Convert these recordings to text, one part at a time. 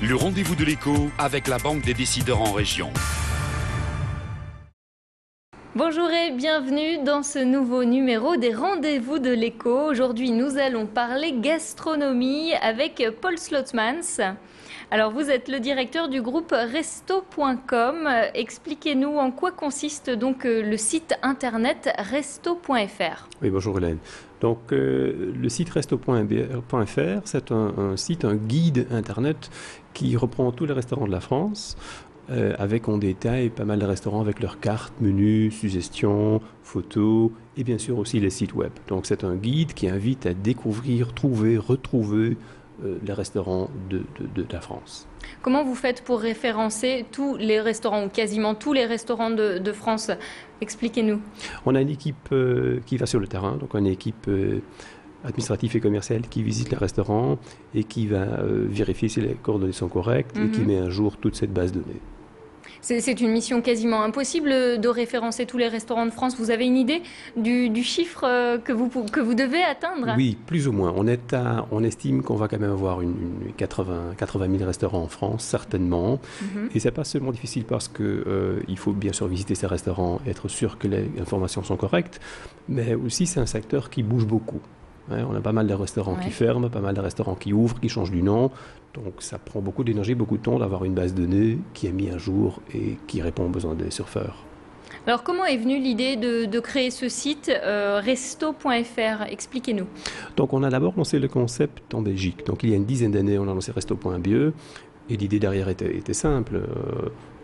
Le rendez-vous de l'écho avec la Banque des décideurs en région. Bonjour et bienvenue dans ce nouveau numéro des rendez-vous de l'écho. Aujourd'hui, nous allons parler gastronomie avec Paul Slootmans. Alors, vous êtes le directeur du groupe Resto.com. Expliquez-nous en quoi consiste donc le site internet Resto.fr. Oui, bonjour Hélène. Donc, le site Resto.fr, c'est un site, un guide internet qui reprend tous les restaurants de la France, avec en détail pas mal de restaurants avec leurs cartes, menus, suggestions, photos et bien sûr aussi les sites web. Donc, c'est un guide qui invite à découvrir, trouver, retrouver les restaurants de la France. Comment vous faites pour référencer tous les restaurants ou quasiment tous les restaurants de France? Expliquez-nous. On a une équipe qui va sur le terrain, donc une équipe administrative et commerciale qui visite les restaurants et qui va vérifier si les coordonnées sont correctes et qui met à jour toute cette base de données. C'est une mission quasiment impossible de référencer tous les restaurants de France. Vous avez une idée du chiffre que vous devez atteindre? Oui, plus ou moins. On estime qu'on va quand même avoir 80 000 restaurants en France, certainement. Et c'est pas seulement difficile parce qu'il faut bien sûr visiter ces restaurants, être sûr que les informations sont correctes, mais aussi c'est un secteur qui bouge beaucoup. On a pas mal de restaurants qui ferment, pas mal de restaurants qui ouvrent, qui changent du nom. Donc ça prend beaucoup d'énergie, beaucoup de temps d'avoir une base de données qui est mise à jour et qui répond aux besoins des surfeurs. Alors comment est venue l'idée de créer ce site Resto.fr? Expliquez-nous. Donc on a d'abord lancé le concept en Belgique. Donc il y a une dizaine d'années, on a lancé Resto.be et l'idée derrière était simple.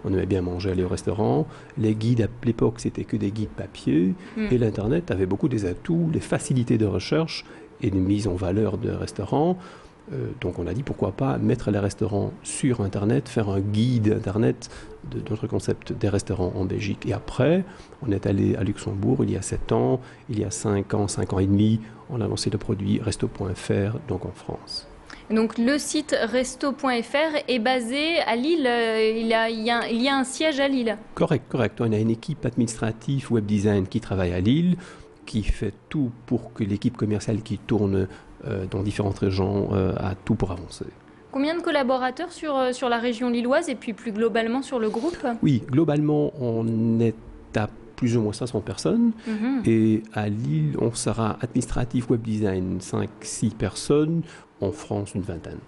On aimait bien manger, aller au restaurant. Les guides à l'époque, c'était que des guides papier. Et l'Internet avait beaucoup des atouts, les facilités de recherche et de mise en valeur de restaurants. Donc on a dit pourquoi pas mettre les restaurants sur Internet, faire un guide Internet de notre concept des restaurants en Belgique. Et après, on est allé à Luxembourg il y a 7 ans, il y a 5 ans et demi, on a lancé le produit Resto.fr, donc en France. Donc le site Resto.fr est basé à Lille, il y a un siège à Lille. Correct. On a une équipe administrative web design qui travaille à Lille, qui fait tout pour que l'équipe commerciale qui tourne dans différentes régions a tout pour avancer. Combien de collaborateurs sur la région lilloise et puis plus globalement sur le groupe? Oui, globalement on est à plus ou moins 500 personnes et à Lille on sera administratif web design 5-6 personnes, en France une vingtaine.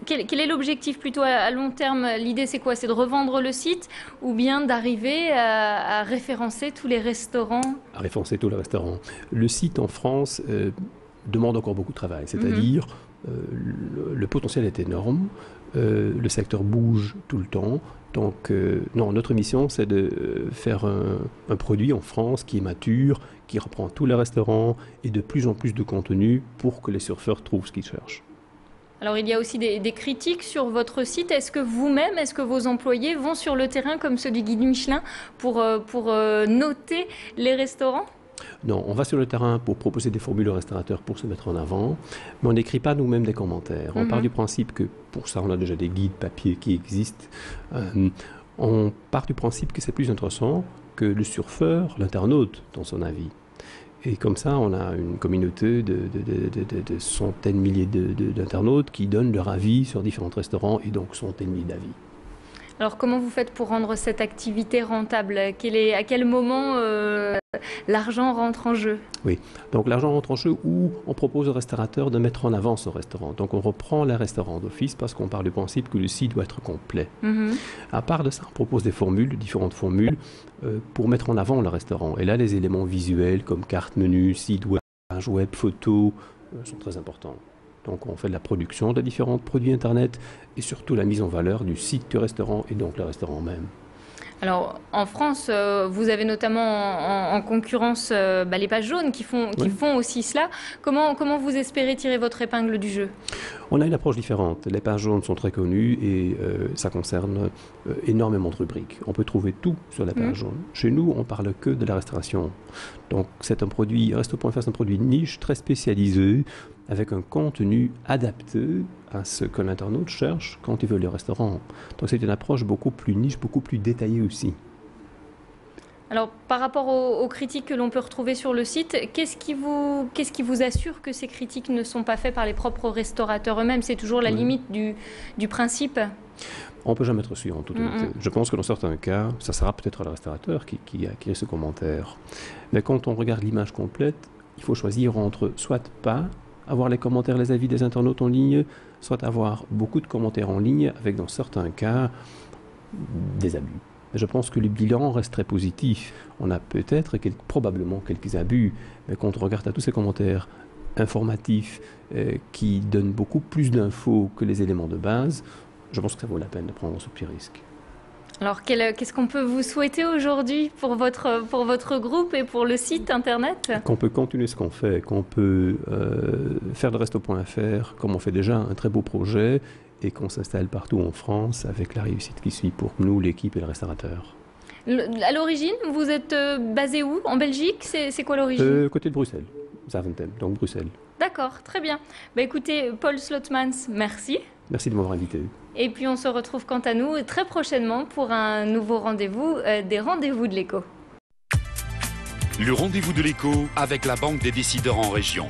Quel est l'objectif plutôt à long terme? L'idée c'est quoi? C'est de revendre le site ou bien d'arriver à référencer tous les restaurants? À référencer tous les restaurants. Le site en France demande encore beaucoup de travail, c'est-à-dire le potentiel est énorme, le secteur bouge tout le temps. Donc non, notre mission c'est de faire un produit en France qui est mature, qui reprend tous les restaurants et de plus en plus de contenu pour que les surfeurs trouvent ce qu'ils cherchent. Alors il y a aussi des critiques sur votre site. Est-ce que vous-même, est-ce que vos employés vont sur le terrain comme ceux du guide Michelin pour noter les restaurants? Non, on va sur le terrain pour proposer des formules aux restaurateurs pour se mettre en avant, mais on n'écrit pas nous-mêmes des commentaires. On part du principe que pour ça, on a déjà des guides papier qui existent. On part du principe que c'est plus intéressant que le surfeur, l'internaute, dans son avis. Et comme ça, on a une communauté de centaines de milliers d'internautes qui donnent leur avis sur différents restaurants et donc centaines de milliers d'avis. Alors comment vous faites pour rendre cette activité rentable? À quel moment l'argent rentre en jeu? Oui, donc l'argent rentre en jeu où on propose au restaurateur de mettre en avant son restaurant. Donc on reprend les restaurants d'office parce qu'on part du principe que le site doit être complet. À part de ça, on propose des formules, différentes formules, pour mettre en avant le restaurant. Et là, les éléments visuels comme carte, menu, site web, page web, photos sont très importants. Donc on fait de la production de différents produits Internet et surtout la mise en valeur du site du restaurant et donc le restaurant même. Alors en France, vous avez notamment en concurrence les pages jaunes qui font aussi cela. Comment vous espérez tirer votre épingle du jeu? On a une approche différente. Les pages jaunes sont très connues et ça concerne énormément de rubriques. On peut trouver tout sur la page jaune. Chez nous, on parle que de la restauration. Donc c'est un produit, Resto.fr, c'est un produit niche, très spécialisé, avec un contenu adapté à ce que l'internaute cherche quand il veut le restaurant. Donc c'est une approche beaucoup plus niche, beaucoup plus détaillée aussi. Alors, par rapport aux critiques que l'on peut retrouver sur le site, qu'est-ce qui vous assure que ces critiques ne sont pas faites par les propres restaurateurs eux-mêmes? C'est toujours la limite du principe. On ne peut jamais être sûr en toute honnêteté. Je pense que dans certains cas, ça sera peut-être le restaurateur qui a écrit ce commentaire. Mais quand on regarde l'image complète, il faut choisir entre soit pas avoir les commentaires, les avis des internautes en ligne, soit avoir beaucoup de commentaires en ligne avec dans certains cas des abus. Je pense que le bilan reste très positif. On a peut-être probablement quelques abus, mais quand on regarde à tous ces commentaires informatifs qui donnent beaucoup plus d'infos que les éléments de base, je pense que ça vaut la peine de prendre ce petit risque. Alors, qu'est-ce qu'on peut vous souhaiter aujourd'hui pour votre groupe et pour le site internet? Qu'on peut continuer ce qu'on fait, qu'on peut faire de resto.fr comme on fait déjà un très beau projet et qu'on s'installe partout en France avec la réussite qui suit pour nous, l'équipe et le restaurateur. À l'origine, vous êtes basé où? En Belgique? C'est quoi l'origine? Côté de Bruxelles, Zaventem, donc Bruxelles. D'accord, très bien. Écoutez, Paul Slotmans, merci. Merci de m'avoir invité. Et puis on se retrouve quant à nous très prochainement pour un nouveau rendez-vous des Rendez-vous de l'Éco. Le Rendez-vous de l'Éco avec la Banque des décideurs en région.